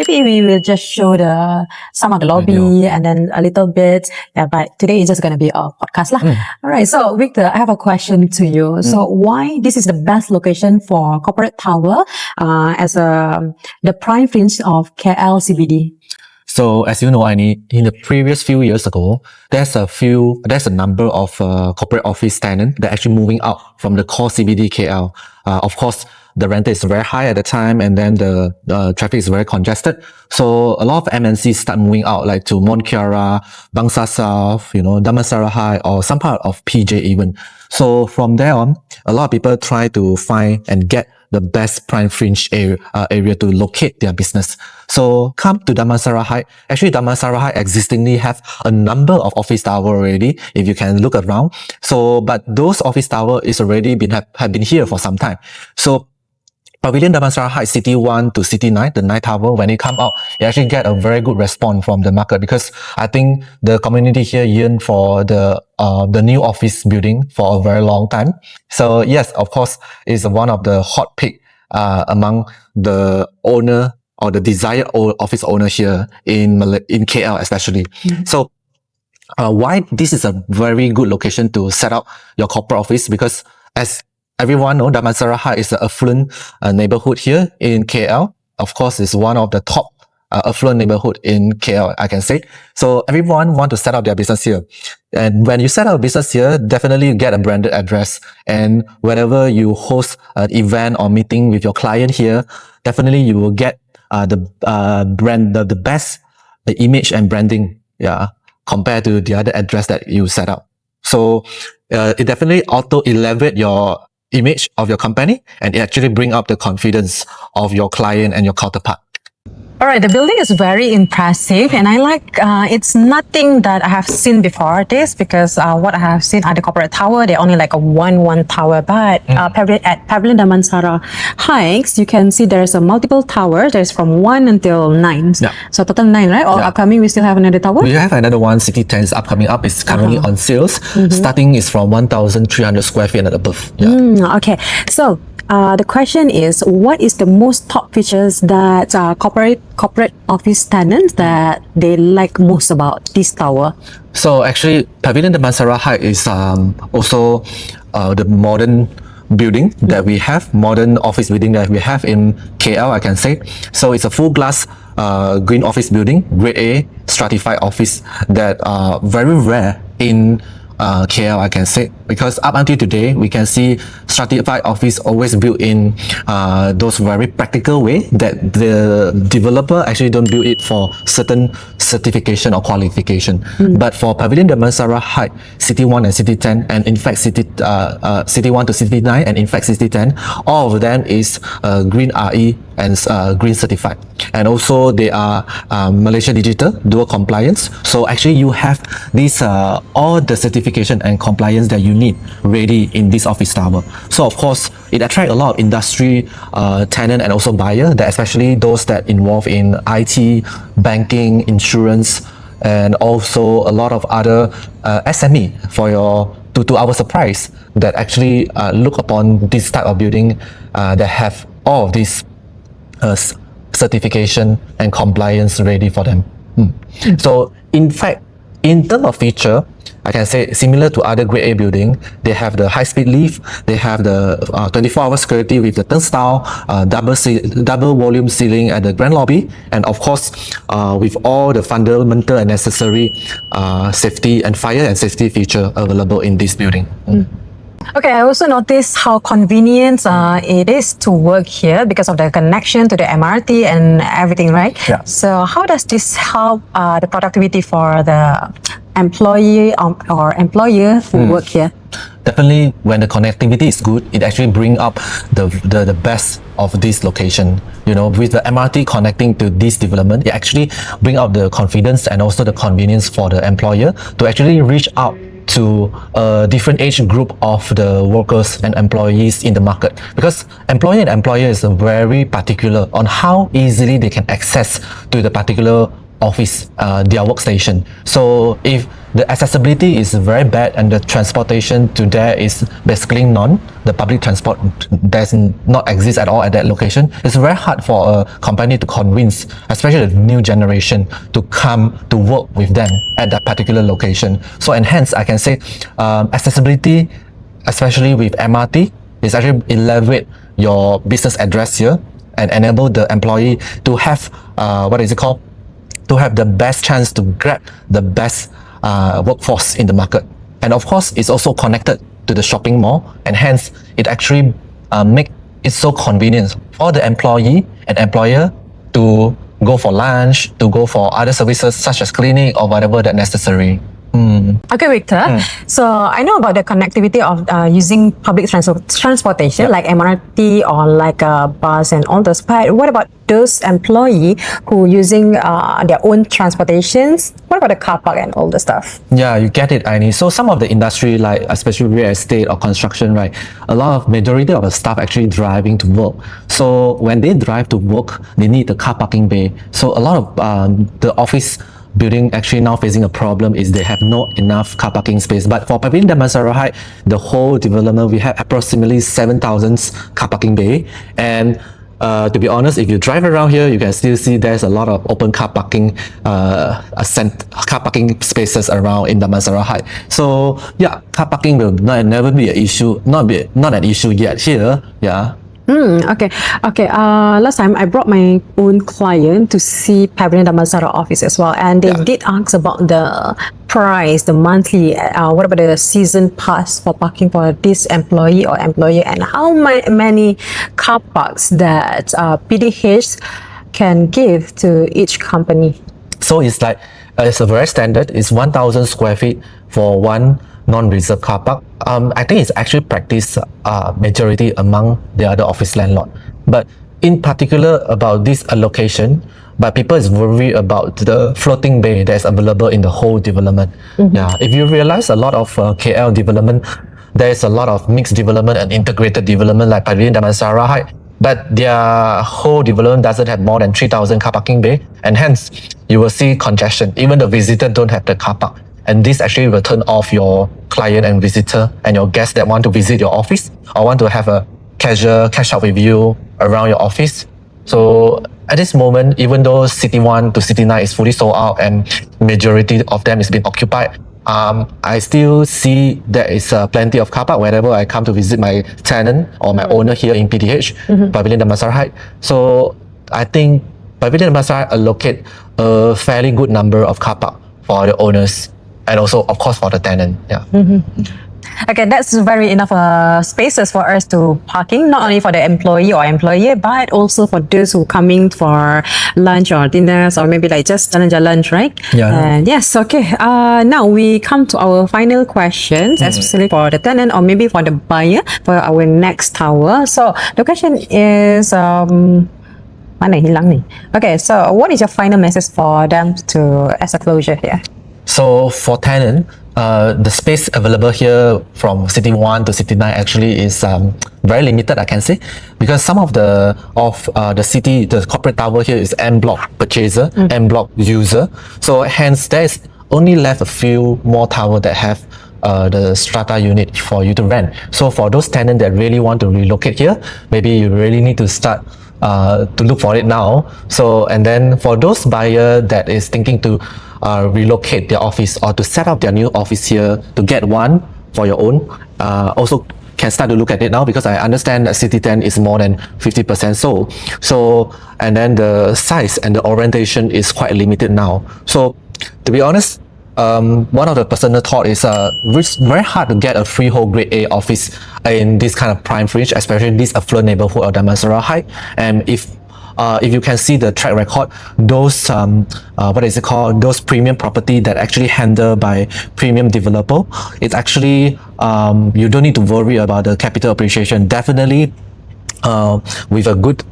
maybe we will just show some of the lobby and then a little bit. Yeah, but today is just going to be a podcast lah. All right. So Victor, I have a question to you. So why this is the best location for corporate tower as the prime fringe of KL CBD? So as you know, Aini, in the previous few years ago, there's a number of corporate office tenants that are actually moving out from the core CBD KL. Of course, the rent is very high at the time, and then the traffic is very congested. So a lot of MNCs start moving out, like to Mont Kiara, Bangsa South, Damansara Heights, or some part of PJ even. So from there on, a lot of people try to find and get the best prime fringe area to locate their business. So come to Damansara Heights. Actually, Damansara Heights existingly have a number of office towers already, if you can look around. So, but those office towers is already have been here for some time. So Pavilion Damansara Heights City 1 to City 9, the night tower, when it come out, it actually get a very good response from the market, because I think the community here yearn for the new office building for a very long time. So yes, of course, it's one of the hot pick among the owner or the desired office owner here in KL especially. So why this is a very good location to set up your corporate office? Because as everyone knows, Damansara Heights is an affluent neighborhood here in KL. Of course, it's one of the top affluent neighborhood in KL, I can say. So everyone want to set up their business here. And when you set up a business here, definitely you get a branded address. And whenever you host an event or meeting with your client here, definitely you will get the best image and branding, compared to the other address that you set up. So it definitely elevate your image of your company, and it actually bring up the confidence of your client and your counterpart. All right, the building is very impressive, and I like it's nothing that I have seen before this, because what I have seen at the corporate tower, they're only like a one tower, but at Pavilion Damansara Heights, you can see there's a multiple tower. There's from 1 until 9. So total 9, right? Or upcoming, we still have another tower? We have another one, City 10 is upcoming up. It's currently on sales. Starting is from 1,300 square feet and above. Okay, so the question is, what is the most top features that corporate office tenants that they like most about this tower? So actually, Pavilion Damansara Heights is also the modern building that we have, modern office building that we have in KL, I can say. So it's a full glass green office building, grade A stratified office that are very rare in KL, I can say, because up until today, we can see stratified office always built in those very practical way that the developer actually don't build it for certain certification or qualification. But for Pavilion Damansara Heights, City 1 and City 10, and in fact City 1 to City 9, and in fact City 10, all of them is green RE and green certified. And also they are Malaysia Digital dual compliance. So actually you have these all the certification and compliance that you need ready in this office tower. So of course it attracts a lot of industry tenant and also buyer, that especially those that involve in IT, banking, insurance, and also a lot of other SME to our surprise, that actually look upon this type of building that have all of these certification and compliance ready for them. So in fact, in terms of feature, I can say similar to other grade A building, they have the high-speed lift, they have the 24-hour security with the turnstile, double volume ceiling at the grand lobby, and of course, with all the fundamental and necessary safety and fire and safety feature available in this building. Okay, I also noticed how convenient it is to work here because of the connection to the MRT and everything, right? So how does this help the productivity for the employee or employer who work here? Definitely, when the connectivity is good, it actually bring up the best of this location. With the MRT connecting to this development, it actually bring up the confidence and also the convenience for the employer to actually reach out to a different age group of the workers and employees in the market, because employer is very particular on how easily they can access to the particular office, their workstation. So if the accessibility is very bad and the transportation to there is basically none, the public transport does not exist at all at that location, it's very hard for a company to convince, especially the new generation, to come to work with them at that particular location. So and hence I can say accessibility, especially with MRT, is actually elaborate your business address here and enable the employee to have to have the best chance to grab the best workforce in the market. And of course, it's also connected to the shopping mall, and hence it actually make it so convenient for the employee and employer to go for lunch, to go for other services such as clinic or whatever that necessary. Okay, Victor. So I know about the connectivity of using public transportation like MRT or like a bus and all those. But what about those employee who using their own transportations? What about the car park and all the stuff? Yeah, you get it, Aini. So some of the industry, like especially real estate or construction, right? A lot of majority of the staff actually driving to work. So when they drive to work, they need the car parking bay. So a lot of the office building actually now facing a problem is they have not enough car parking space. But for Pavilion Damansara Heights, the whole development, we have approximately 7,000 car parking bay. And to be honest, if you drive around here, you can still see there's a lot of open car parking spaces around in Damansara Heights. So yeah, car parking will never be an issue, not an issue yet here. Yeah. Okay. Last time I brought my own client to see Pavilion Damansara office as well, and they did ask about the price, the monthly. What about the season pass for parking for this employee or employer, and how many car parks that PDH can give to each company? So it's like it's a very standard. It's 1,000 square feet for one non-reserved car park. I think it's actually practiced majority among the other office landlord. But in particular about this allocation, but people is worried about the floating bay that's available in the whole development. Yeah, if you realize a lot of KL development, there is a lot of mixed development and integrated development like Pavilion Damansara Heights, but their whole development doesn't have more than 3,000 car parking bay, and hence you will see congestion. Even the visitor don't have the car park. And this actually will turn off your client and visitor and your guests that want to visit your office or want to have a casual catch up with you around your office. So at this moment, even though City 1 to City 9 is fully sold out and majority of them is being occupied, I still see there is plenty of car park whenever I come to visit my tenant or my owner here in PDH, Pavilion Damansara Heights. So I think Pavilion Damansara Heights allocate a fairly good number of car park for the owners. And also, of course, for the tenant. Yeah. Okay, that's very enough spaces for us to parking, not only for the employee or employer, but also for those who coming for lunch or dinners or maybe like just lunch, right? Yeah. And yes, okay. Now we come to our final questions, especially for the tenant or maybe for the buyer for our next tower. So the question is, mana hilang ni? Okay, so what is your final message for them to as a closure here? So for tenant, the space available here from City 1 to City 9 actually is very limited, I can say, because some of the city, the corporate tower here is en bloc purchaser, en bloc user. So hence there is only left a few more tower that have the strata unit for you to rent. So for those tenants that really want to relocate here, maybe you really need to start to look for it now. So and then for those buyer that is thinking to relocate their office or to set up their new office here to get one for your own, also can start to look at it now, because I understand that City 10 is more than 50% sold. So and then the size and the orientation is quite limited now. So to be honest, one of the personal thought is it's very hard to get a freehold grade A office in this kind of prime fringe, especially this affluent neighborhood of Damansara Heights. And if you can see the track record, those those premium property that actually handled by premium developer, it's actually you don't need to worry about the capital appreciation. Definitely with a good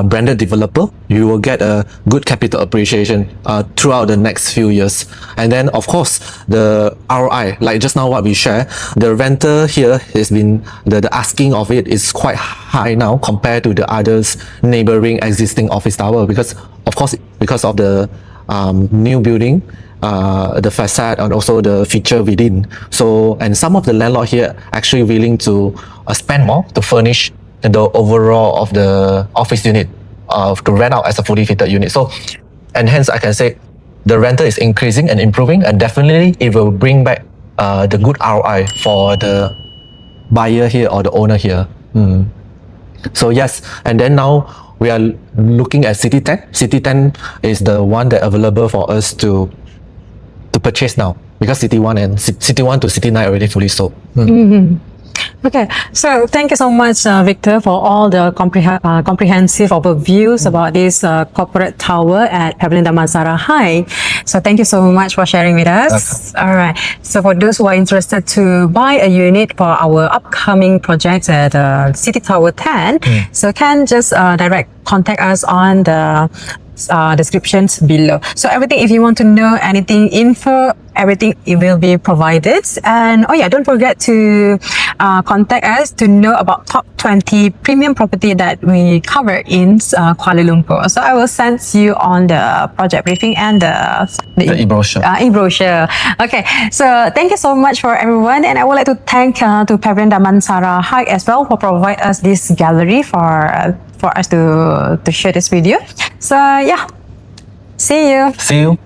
branded developer, you will get a good capital appreciation throughout the next few years. And then of course the ROI, like just now what we share, the renter here has been the asking of it is quite high now compared to the others neighboring existing office tower, because of course because of the new building, the facade and also the feature within. So, and some of the landlord here actually willing to spend more to furnish the overall of the office unit, to rent out as a fully fitted unit. So, and hence I can say the rental is increasing and improving, and definitely it will bring back the good ROI for the buyer here or the owner here. So yes, and then now we are looking at City 10. City 10 is the one that available for us to purchase now, because City 1 and City 1 to City 9 already fully sold. Okay, so thank you so much, Victor, for all the comprehensive overviews about this corporate tower at Pavilion Damansara Heights. So thank you so much for sharing with us. All right. So for those who are interested to buy a unit for our upcoming project at City Tower 10, so can just direct contact us on the descriptions below. So everything, if you want to know anything, info, everything, it will be provided. And oh yeah, don't forget to contact us to know about top 20 premium property that we cover in Kuala Lumpur. So I will send you on the project briefing and the e-brochure. E-brochure. Okay, so thank you so much for everyone, and I would like to thank to Pavilion Damansara Heights as well for provide us this gallery for us to share this video. So yeah, see you. See you.